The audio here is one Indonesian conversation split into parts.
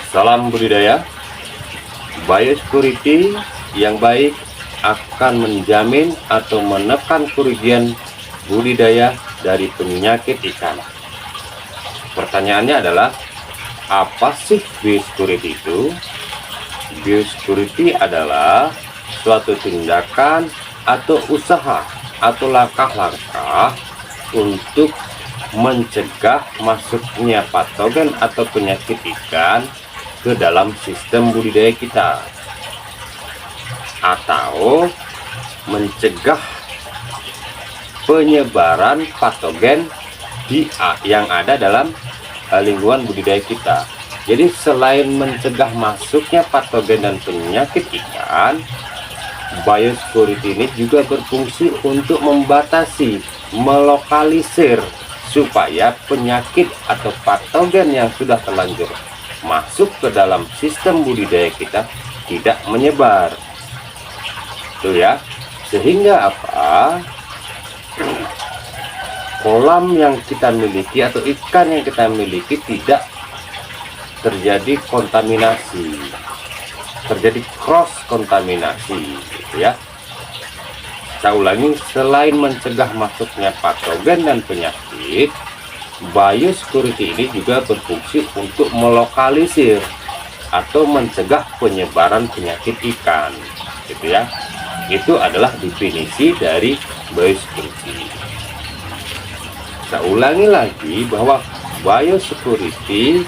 Salam budidaya. Biosecurity yang baik akan menjamin atau menekan kerugian budidaya dari penyakit ikan. Pertanyaannya adalah, apa sih biosecurity itu? Biosecurity adalah suatu tindakan atau usaha atau langkah-langkah untuk mencegah masuknya patogen atau penyakit ikan ke dalam sistem budidaya kita, atau mencegah penyebaran patogen yang ada dalam lingkungan budidaya kita. Jadi selain mencegah masuknya patogen dan penyakit ikan, biosecurity ini juga berfungsi untuk membatasi, melokalisir supaya penyakit atau patogen yang sudah terlanjur masuk ke dalam sistem budidaya kita tidak menyebar. Tuh ya, sehingga apa? Kolam yang kita miliki atau ikan yang kita miliki tidak terjadi kontaminasi, terjadi cross kontaminasi, gitu ya. Saya ulangi, selain mencegah masuknya patogen dan penyakit, biosecurity ini juga berfungsi untuk melokalisir atau mencegah penyebaran penyakit ikan, gitu ya. Itu adalah definisi dari biosecurity. Saya ulangi lagi bahwa biosecurity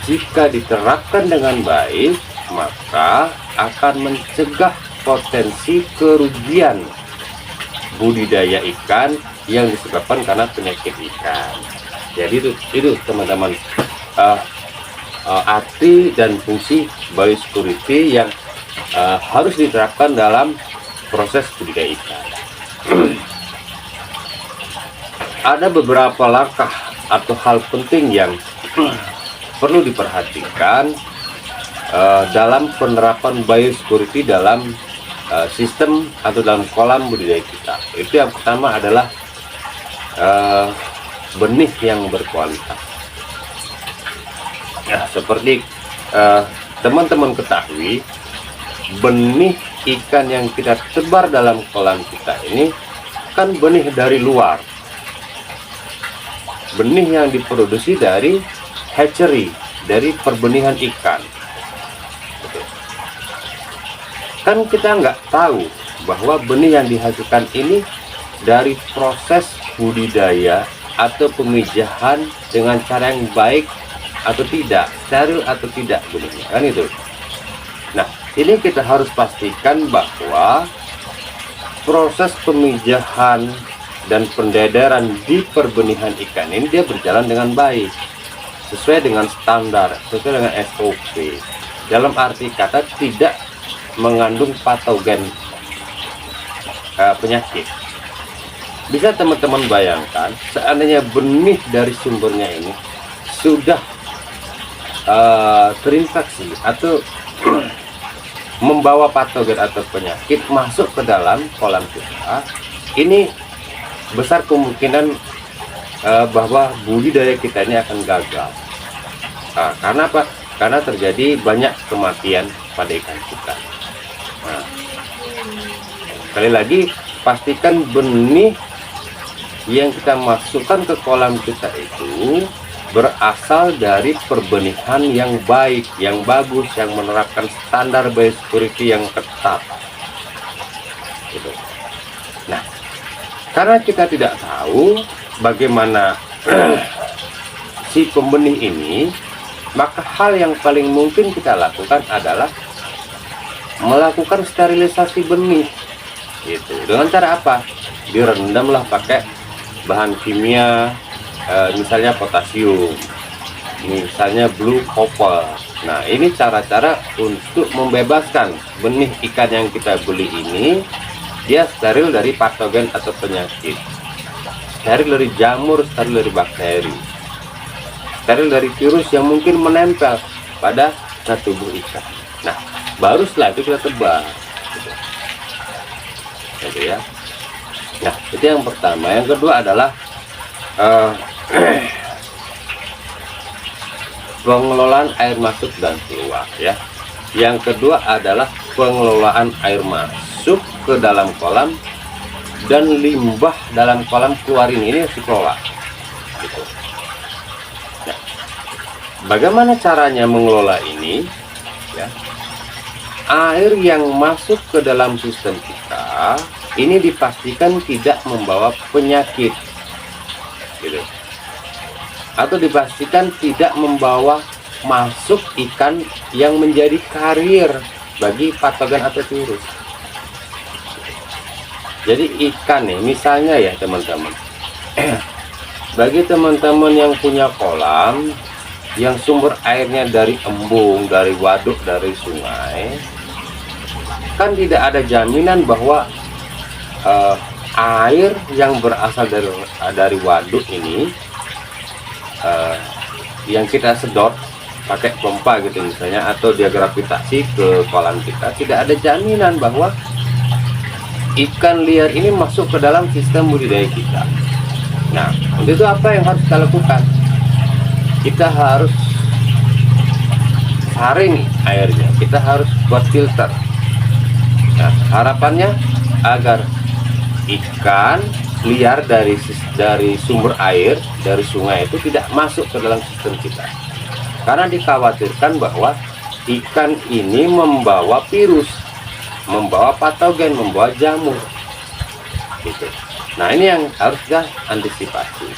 jika diterapkan dengan baik, maka akan mencegah potensi kerugian budidaya ikan yang disebabkan karena penyakit ikan. Jadi itu teman-teman, arti dan fungsi biosecurity yang harus diterapkan dalam proses budidaya ikan. Ada beberapa langkah atau hal penting yang perlu diperhatikan dalam penerapan biosecurity dalam sistem atau dalam kolam budidaya kita. Itu yang pertama adalah benih yang berkualitas. Ya, seperti teman-teman ketahui, benih ikan yang kita tebar dalam kolam kita ini kan benih dari luar, benih yang diproduksi dari hatchery, dari perbenihan ikan. Kan kita nggak tahu bahwa benih yang dihasilkan ini dari proses budidaya atau pemijahan dengan cara yang baik atau tidak, steril atau tidak benihnya, kan itu. Nah, ini kita harus pastikan bahwa proses pemijahan dan pendedaran di perbenihan ikan ini dia berjalan dengan baik, sesuai dengan standar, sesuai dengan SOP. Dalam arti kata tidak mengandung patogen penyakit. Bisa teman-teman bayangkan, seandainya benih dari sumbernya ini sudah terinfeksi atau membawa patogen atau penyakit masuk ke dalam kolam kita, ini besar kemungkinan bahwa budidaya kita ini akan gagal. Karena apa? Karena terjadi banyak kematian pada ikan kita. Nah, sekali lagi, pastikan benih yang kita masukkan ke kolam kita itu berasal dari perbenihan yang baik, yang bagus, yang menerapkan standar biosecurity yang ketat. Gitu. Nah, karena kita tidak tahu bagaimana si pembenih ini, maka hal yang paling mungkin kita lakukan adalah melakukan sterilisasi benih. Gitu. Dengan cara apa? Direndamlah pakai bahan kimia, misalnya potasium, misalnya blue copper. Nah, ini cara-cara untuk membebaskan benih ikan yang kita beli ini, dia steril dari patogen atau penyakit, steril dari jamur, steril dari bakteri, steril dari virus yang mungkin menempel pada tubuh ikan. Nah, baru setelah itu kita tebar, gitu ya. Nah, itu yang pertama. Yang kedua adalah pengelolaan air masuk dan keluar ya. Yang kedua adalah pengelolaan air masuk ke dalam kolam dan limbah dalam kolam keluarin ini harus dikelola gitu. Nah, bagaimana caranya mengelola ini ya? Air yang masuk ke dalam sistem kita ini dipastikan tidak membawa penyakit gitu. Atau dipastikan tidak membawa masuk ikan yang menjadi karier bagi patogen atau virus. Jadi ikan nih, misalnya ya teman-teman, bagi teman-teman yang punya kolam yang sumber airnya dari embung, dari waduk, dari sungai, kan tidak ada jaminan bahwa air yang berasal dari waduk ini yang kita sedot pakai pompa gitu misalnya, atau dia gravitasi ke kolam kita, tidak ada jaminan bahwa ikan liar ini masuk ke dalam sistem budidaya kita. Nah, untuk itu apa yang harus kita lakukan? Kita harus saring airnya, kita harus buat filter. Nah, harapannya agar ikan liar dari sumber air, dari sungai itu tidak masuk ke dalam sistem kita. Karena dikhawatirkan bahwa ikan ini membawa virus, membawa patogen, membawa jamur gitu. Nah, ini yang harus kita antisipasi.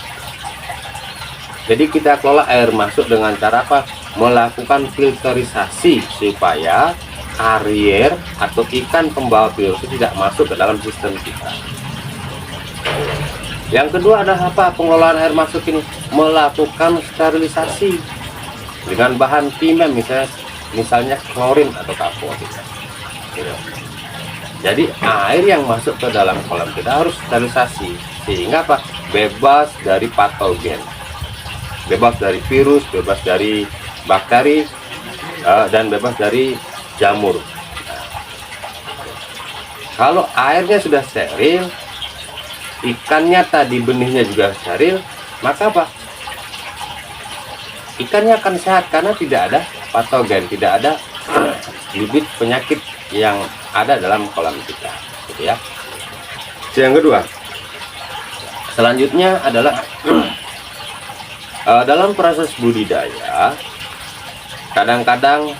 Jadi kita kelola air masuk dengan cara apa? Melakukan filterisasi supaya karier atau ikan pembawa virus itu tidak masuk ke dalam sistem kita. Yang kedua adalah apa? Pengelolaan air masuk ini melakukan sterilisasi dengan bahan kimia, misalnya klorin atau kapur gitu. Jadi air yang masuk ke dalam kolam kita harus sterilisasi sehingga apa? Bebas dari patogen, bebas dari virus, bebas dari bakteri, dan bebas dari jamur. Kalau airnya sudah steril, ikannya tadi benihnya juga steril, maka apa? Ikannya akan sehat karena tidak ada patogen, tidak ada bibit penyakit yang ada dalam kolam kita, gitu ya. Yang kedua, selanjutnya adalah dalam proses budidaya, kadang-kadang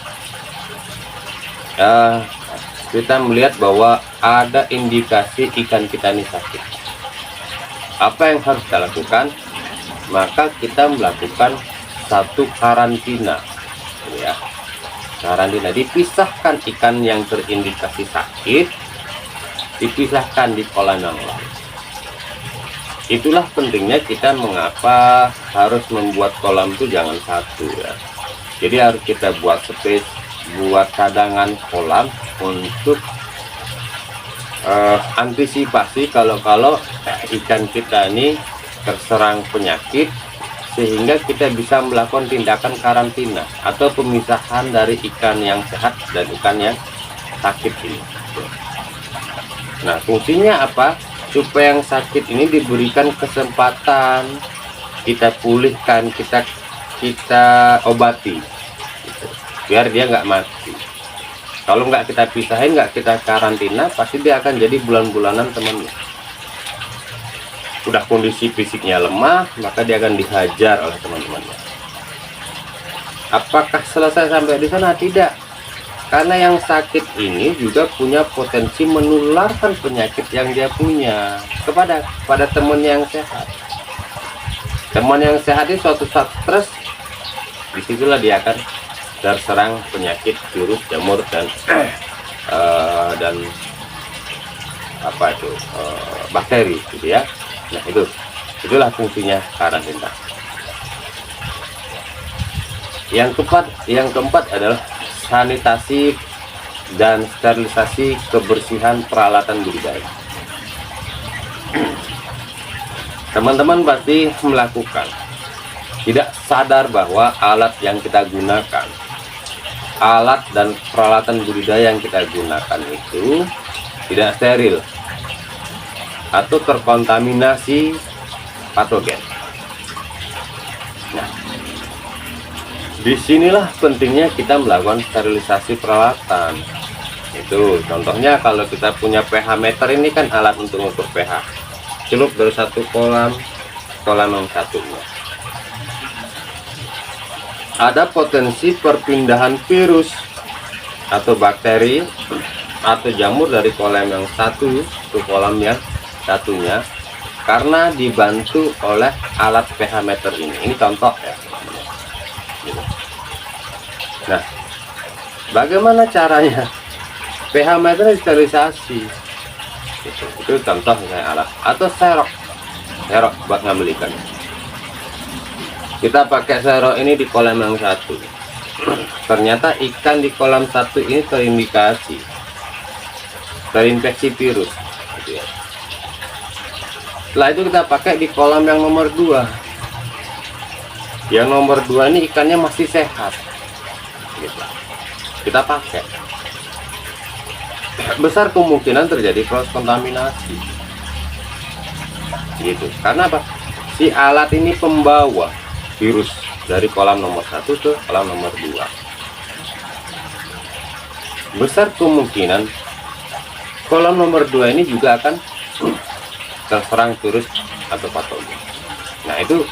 kita melihat bahwa ada indikasi ikan kita ini sakit. Apa yang harus kita lakukan? Maka kita melakukan satu karantina ya. Karantina, dipisahkan ikan yang terindikasi sakit, dipisahkan di kolam yang lain. Itulah pentingnya kita mengapa harus membuat kolam itu jangan satu ya. Jadi harus kita buat space, buat cadangan kolam untuk antisipasi kalau ikan kita ini terserang penyakit, sehingga kita bisa melakukan tindakan karantina atau pemisahan dari ikan yang sehat dan ikan yang sakit ini. Nah, fungsinya apa? Supaya yang sakit ini diberikan kesempatan, kita pulihkan, kita obati gitu, biar dia nggak mati. Kalau nggak kita pisahin, nggak kita karantina, pasti dia akan jadi bulan-bulanan temannya. Udah kondisi fisiknya lemah, maka dia akan dihajar oleh teman-temannya. Apakah selesai sampai di sana? Tidak, karena yang sakit ini juga punya potensi menularkan penyakit yang dia punya kepada teman yang sehat. Teman yang sehat ini suatu saat stres, disitulah dia akan terserang penyakit virus, jamur, dan bakteri gitu ya. Nah, itulah fungsinya karantina. Yang keempat adalah sanitasi dan sterilisasi kebersihan peralatan budidaya. Teman-teman pasti melakukan, tidak sadar bahwa alat yang kita gunakan, alat dan peralatan budidaya yang kita gunakan itu tidak steril atau terkontaminasi patogen. Nah, Disinilah pentingnya kita melakukan sterilisasi peralatan. Itu contohnya kalau kita punya pH meter, ini kan alat untuk mengukur pH. Celup dari satu kolam yang satunya. Ada potensi perpindahan virus atau bakteri atau jamur dari kolam yang satu ke kolam yang satunya karena dibantu oleh alat pH meter ini. Ini contoh ya. Nah, bagaimana caranya pH meter sterilisasi? Itu contoh misalnya alat atau serok buat ngambil ikan. Kita pakai serok ini di kolam yang satu. Ternyata ikan di kolam satu ini terinfeksi virus. Gitu ya. Setelah itu kita pakai di kolam yang nomor 2. Yang nomor 2 ini ikannya masih sehat. Gitu. Kita pakai. Besar kemungkinan terjadi proses kontaminasi. Gitu. Karena apa? Si alat ini pembawa virus dari kolam nomor 1 ke kolam nomor 2. Besar kemungkinan kolam nomor 2 ini juga akan terserang virus atau patogen. Nah, itu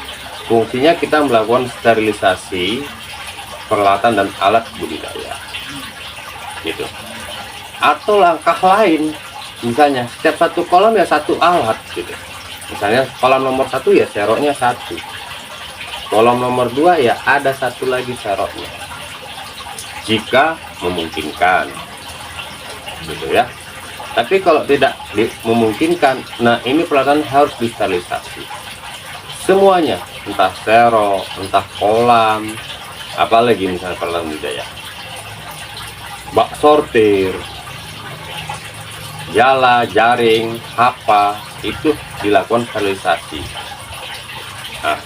fungsinya kita melakukan sterilisasi peralatan dan alat budidaya. Gitu. Atau langkah lain, misalnya setiap satu kolam ya satu alat gitu. Misalnya kolam nomor 1 ya seroknya 1. Kolam nomor 2 ya ada satu lagi seroknya. Jika memungkinkan. Gitu ya. Tapi kalau tidak memungkinkan, nah ini peralatan harus disterilisasi. Semuanya, entah serok, entah kolam, apalagi misalnya peralatan budidaya. Bak sortir, jala, jaring, hapa, itu dilakukan sterilisasi. Nah,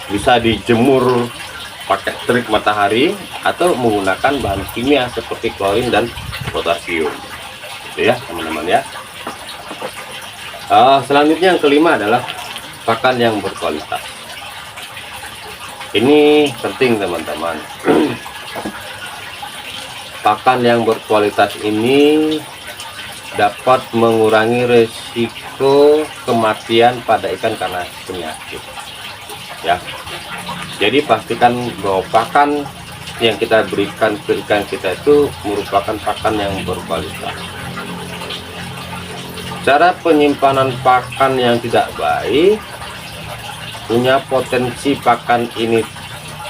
bisa dijemur pakai terik matahari atau menggunakan bahan kimia seperti klorin dan potasium. Gitu ya teman-teman ya. Selanjutnya yang kelima adalah pakan yang berkualitas. Ini penting teman-teman. Pakan yang berkualitas ini dapat mengurangi risiko kematian pada ikan karena penyakit. Ya. Jadi pastikan bahwa pakan yang kita berikan ke ikan kita itu merupakan pakan yang berkualitas. Cara penyimpanan pakan yang tidak baik punya potensi pakan ini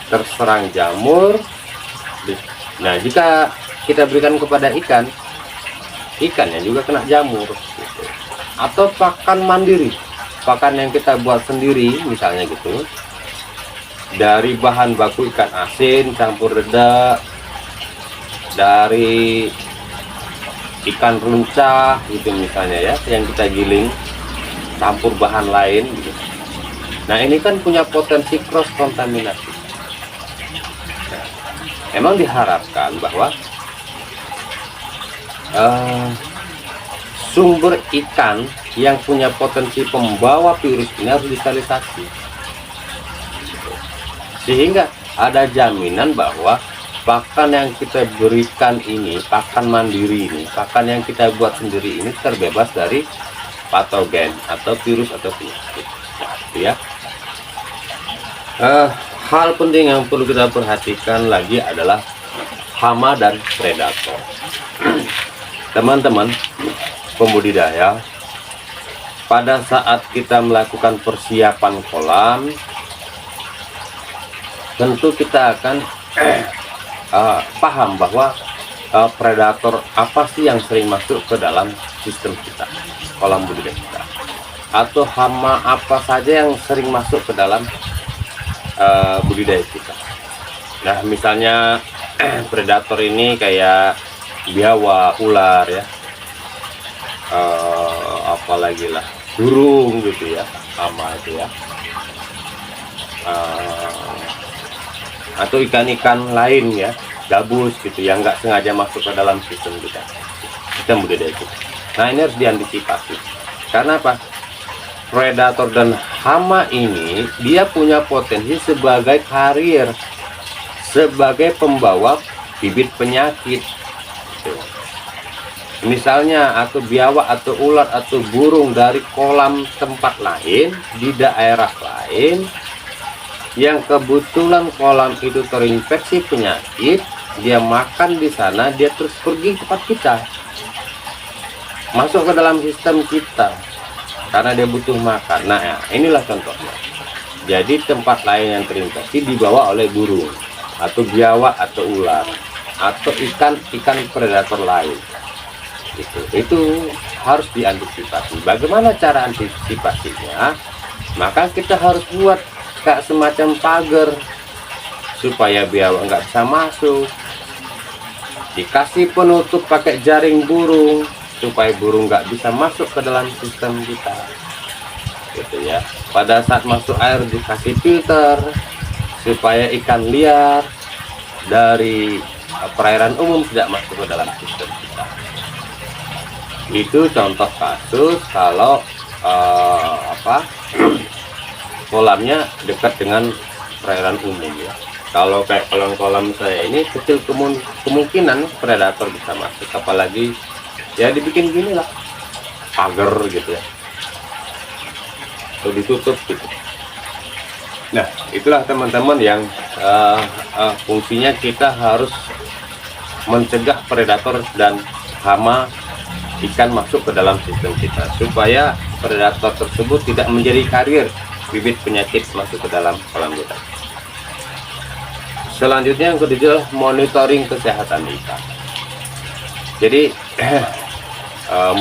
terserang jamur. Nah, jika kita berikan kepada ikannya juga kena jamur gitu. Atau pakan mandiri, pakan yang kita buat sendiri misalnya gitu, dari bahan baku ikan asin campur dedak, dari ikan runcah gitu misalnya ya, yang kita giling campur bahan lain gitu. Nah, ini kan punya potensi cross kontaminasi. Nah, emang diharapkan bahwa sumber ikan yang punya potensi pembawa virus ini harus disterilisasi, sehingga ada jaminan bahwa pakan yang kita berikan ini, pakan mandiri ini, pakan yang kita buat sendiri ini terbebas dari patogen atau virus atau penyakit. Nah, itu ya. Hal penting yang perlu kita perhatikan lagi adalah hama dan predator. Teman-teman pembudidaya, pada saat kita melakukan persiapan kolam, tentu kita akan paham bahwa predator apa sih yang sering masuk ke dalam sistem kita, kolam budidaya kita, atau hama apa saja yang sering masuk ke dalam budidaya kita. Nah, misalnya predator ini kayak biawak, ular ya, apalagi lah burung gitu ya, hama itu ya, atau ikan-ikan lain ya, gabus gitu yang nggak sengaja masuk ke dalam sistem kita, sistem budidaya kita. Nah, ini harus diantisipasi. Karena apa? Predator dan hama ini dia punya potensi sebagai karier sebagai pembawa bibit penyakit. Misalnya atau biawak atau ular atau burung dari kolam tempat lain di daerah lain yang kebetulan kolam itu terinfeksi penyakit, dia makan di sana, dia terus pergi ke tempat kita, masuk ke dalam sistem kita karena dia butuh makan. Nah ya, inilah contohnya. Jadi tempat lain yang terinfeksi dibawa oleh burung atau biawak atau ular atau ikan predator lain. Itu harus diantisipasi. Bagaimana cara antisipasinya? Maka kita harus buat kayak semacam pagar supaya biawak nggak bisa masuk, dikasih penutup pakai jaring burung supaya burung nggak bisa masuk ke dalam sistem kita, gitu ya. Pada saat masuk air dikasih filter supaya ikan liar dari perairan umum tidak masuk ke dalam sistem kita. Itu contoh kasus kalau kolamnya dekat dengan perairan umum ya. Kalau kayak kolam saya ini kecil, kemungkinan predator bisa masuk, apalagi ya dibikin gini lah, pagar gitu ya, atau ditutup gitu. Nah itulah teman-teman yang fungsinya kita harus mencegah predator dan hama ikan masuk ke dalam sistem kita supaya predator tersebut tidak menjadi karier bibit penyakit masuk ke dalam kolam kita. Selanjutnya yang kedua adalah monitoring kesehatan ikan. Jadi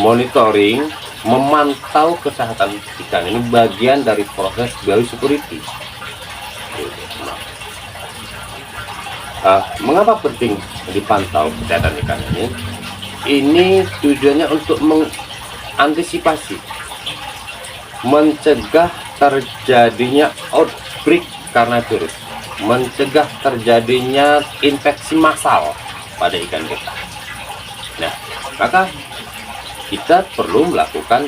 monitoring, memantau kesehatan ikan ini bagian dari proses biosecurity. Mengapa penting dipantau kesehatan ikan ini? Ini tujuannya untuk mengantisipasi, mencegah terjadinya outbreak karena virus, mencegah terjadinya infeksi massal pada ikan kita. Nah, maka kita perlu melakukan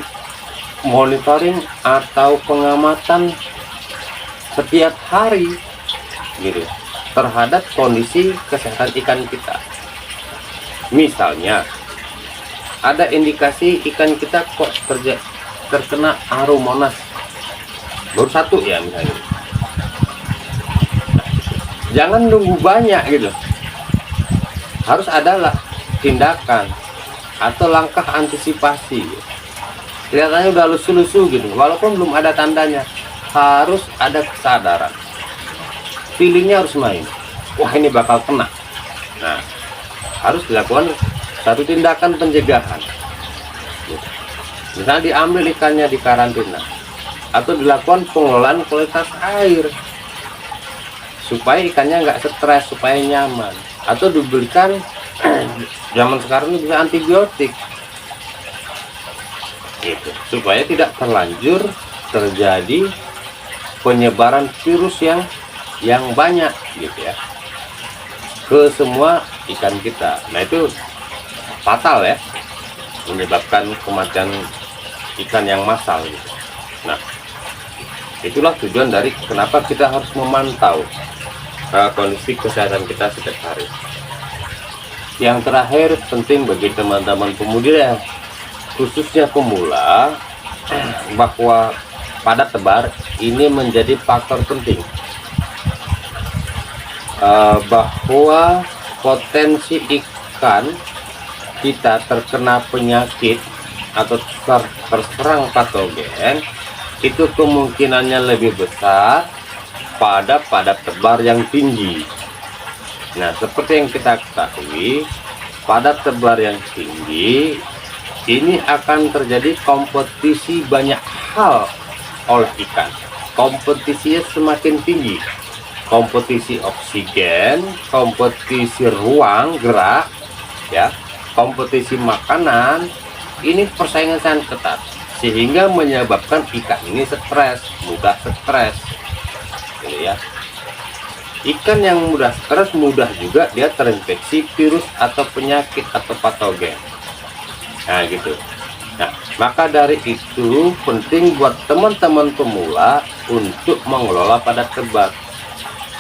monitoring atau pengamatan setiap hari gitu terhadap kondisi kesehatan ikan kita. Misalnya ada indikasi ikan kita kok terkena Aromonas baru satu ya misalnya, jangan nunggu banyak gitu, harus ada tindakan atau langkah antisipasi. Kelihatannya udah lusu-lusu gitu, walaupun belum ada tandanya, harus ada kesadaran, feelingnya harus main, wah ini bakal kena. Nah harus dilakukan satu tindakan pencegahan, misalnya diambil ikannya di karantina atau dilakukan pengelolaan kualitas air supaya ikannya nggak stres, supaya nyaman, atau diberikan zaman sekarang ini bisa antibiotik gitu, supaya tidak terlanjur terjadi penyebaran virus yang banyak gitu ya ke semua ikan kita. Nah itu fatal ya, menyebabkan kematian ikan yang massal gitu. Nah itulah tujuan dari kenapa kita harus memantau kondisi kesehatan kita setiap hari. Yang terakhir penting bagi teman-teman pemula, khususnya pemula, bahwa padat tebar ini menjadi faktor penting, bahwa potensi ikan kita terkena penyakit atau terserang patogen itu kemungkinannya lebih besar pada padat tebar yang tinggi. Nah seperti yang kita ketahui, padat tebar yang tinggi ini akan terjadi kompetisi banyak hal oleh ikan. Kompetisinya semakin tinggi, kompetisi oksigen, kompetisi ruang gerak ya, kompetisi makanan, ini persaingan sangat ketat sehingga menyebabkan ikan ini stres, mudah stres gitu ya. Ikan yang mudah stres mudah juga dia terinfeksi virus atau penyakit atau patogen. Nah gitu. Nah maka dari itu penting buat teman-teman pemula untuk mengelola padat tebar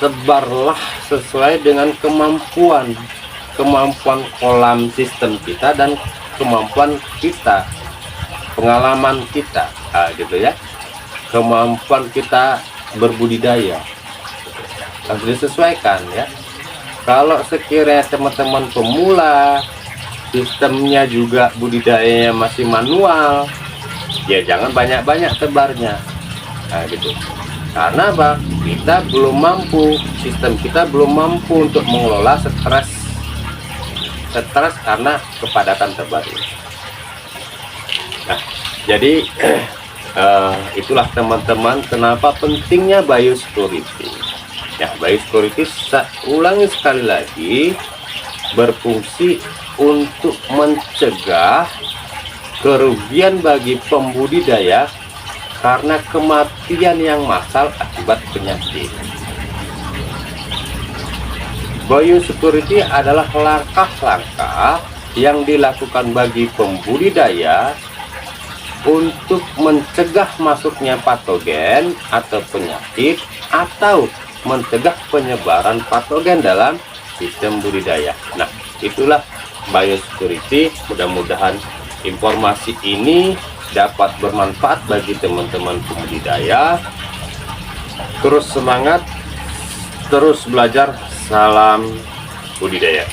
sebarlah sesuai dengan kemampuan kolam sistem kita dan kemampuan kita, pengalaman kita, gitu ya, kemampuan kita berbudidaya harus disesuaikan ya. Kalau sekiranya teman-teman pemula, sistemnya juga budidayanya masih manual, ya jangan banyak-banyak tebarnya, gitu. Karena apa? Kita belum mampu, sistem kita belum mampu untuk mengelola stres karena kepadatan tebar ini. Nah, jadi itulah teman-teman kenapa pentingnya biosecurity. Ya, biosecurity saya ulangi sekali lagi, berfungsi untuk mencegah kerugian bagi pembudidaya karena kematian yang massal akibat penyakit. Biosecurity adalah langkah-langkah yang dilakukan bagi pembudidaya untuk mencegah masuknya patogen atau penyakit atau mencegah penyebaran patogen dalam sistem budidaya. Nah, itulah biosecurity. Mudah-mudahan informasi ini dapat bermanfaat bagi teman-teman pembudidaya. Terus semangat, terus belajar. Salam budidaya.